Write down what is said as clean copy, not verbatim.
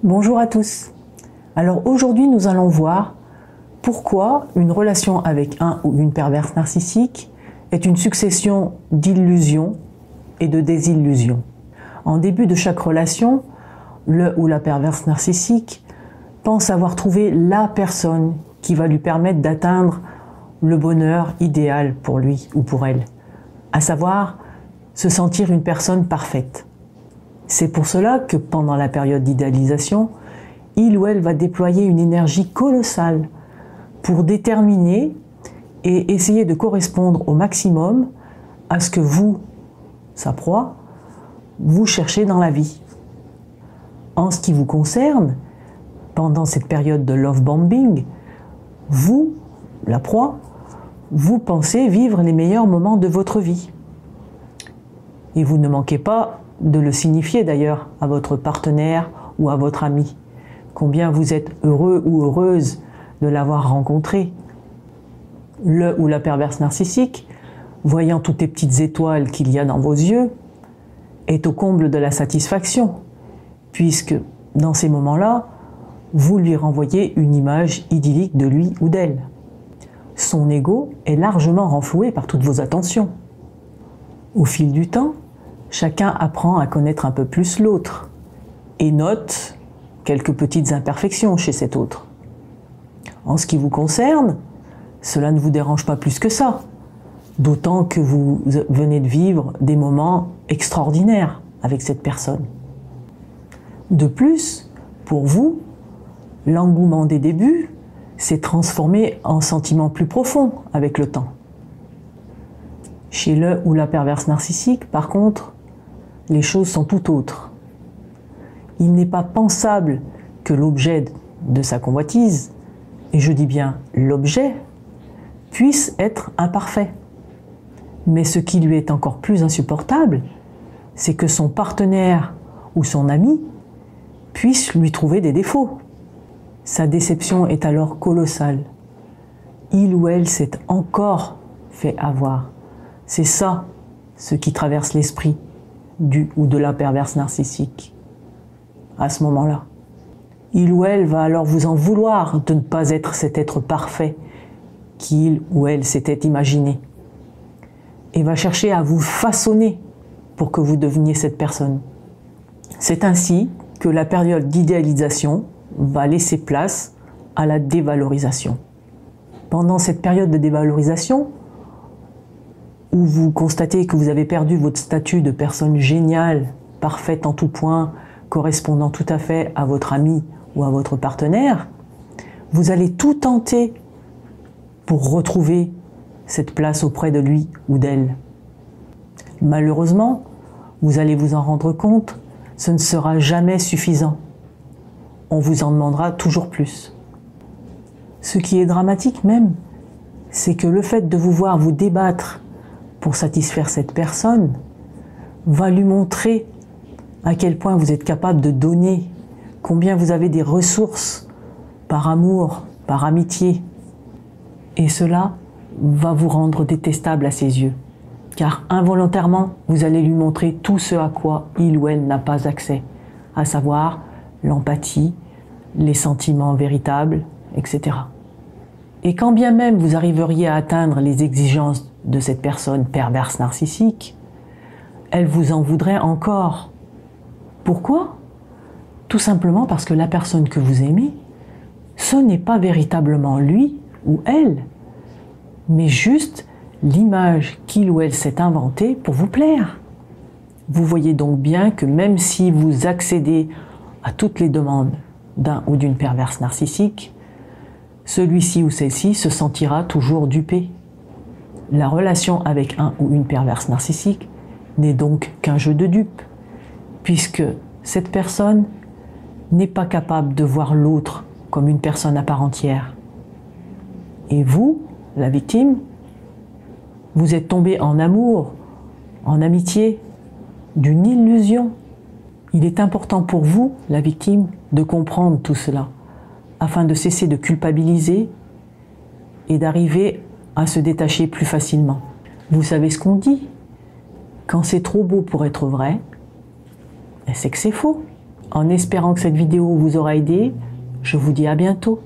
Bonjour à tous. Alors aujourd'hui nous allons voir pourquoi une relation avec un ou une perverse narcissique est une succession d'illusions et de désillusions. En début de chaque relation, le ou la perverse narcissique pense avoir trouvé la personne qui va lui permettre d'atteindre le bonheur idéal pour lui ou pour elle, à savoir se sentir une personne parfaite. C'est pour cela que pendant la période d'idéalisation, il ou elle va déployer une énergie colossale pour déterminer et essayer de correspondre au maximum à ce que vous, sa proie, vous cherchez dans la vie. En ce qui vous concerne, pendant cette période de love bombing, vous, la proie, vous pensez vivre les meilleurs moments de votre vie. Et vous ne manquez pas de le signifier d'ailleurs à votre partenaire ou à votre ami. Combien vous êtes heureux ou heureuse de l'avoir rencontré. Le ou la perverse narcissique, voyant toutes les petites étoiles qu'il y a dans vos yeux, est au comble de la satisfaction, puisque dans ces moments-là, vous lui renvoyez une image idyllique de lui ou d'elle. Son ego est largement renfloué par toutes vos attentions. Au fil du temps, chacun apprend à connaître un peu plus l'autre et note quelques petites imperfections chez cet autre. En ce qui vous concerne, cela ne vous dérange pas plus que ça, d'autant que vous venez de vivre des moments extraordinaires avec cette personne. De plus, pour vous, l'engouement des débuts s'est transformé en sentiment plus profond avec le temps. Chez le ou la perverse narcissique, par contre, les choses sont tout autres. Il n'est pas pensable que l'objet de sa convoitise, et je dis bien l'objet, puisse être imparfait. Mais ce qui lui est encore plus insupportable, c'est que son partenaire ou son ami puisse lui trouver des défauts. Sa déception est alors colossale. Il ou elle s'est encore fait avoir. C'est ça ce qui traverse l'esprit du ou de la perverse narcissique. À ce moment-là, il ou elle va alors vous en vouloir de ne pas être cet être parfait qu'il ou elle s'était imaginé et va chercher à vous façonner pour que vous deveniez cette personne. C'est ainsi que la période d'idéalisation va laisser place à la dévalorisation. Pendant cette période de dévalorisation, où vous constatez que vous avez perdu votre statut de personne géniale, parfaite en tout point, correspondant tout à fait à votre ami ou à votre partenaire, vous allez tout tenter pour retrouver cette place auprès de lui ou d'elle. Malheureusement, vous allez vous en rendre compte, ce ne sera jamais suffisant. On vous en demandera toujours plus. Ce qui est dramatique même, c'est que le fait de vous voir vous débattre pour satisfaire cette personne va lui montrer à quel point vous êtes capable de donner, combien vous avez des ressources par amour, par amitié. Et cela va vous rendre détestable à ses yeux, car involontairement, vous allez lui montrer tout ce à quoi il ou elle n'a pas accès, à savoir l'empathie, les sentiments véritables, etc. Et quand bien même vous arriveriez à atteindre les exigences de cette personne perverse narcissique, elle vous en voudrait encore. Pourquoi? Tout simplement parce que la personne que vous aimez, ce n'est pas véritablement lui ou elle, mais juste l'image qu'il ou elle s'est inventée pour vous plaire. Vous voyez donc bien que même si vous accédez à toutes les demandes d'un ou d'une perverse narcissique, celui-ci ou celle-ci se sentira toujours dupé. La relation avec un ou une perverse narcissique n'est donc qu'un jeu de dupes, puisque cette personne n'est pas capable de voir l'autre comme une personne à part entière. Et vous, la victime, vous êtes tombé en amour, en amitié, d'une illusion. Il est important pour vous, la victime, de comprendre tout cela, afin de cesser de culpabiliser et d'arriver à se détacher plus facilement. Vous savez ce qu'on dit? Quand c'est trop beau pour être vrai, c'est que c'est faux. En espérant que cette vidéo vous aura aidé, je vous dis à bientôt.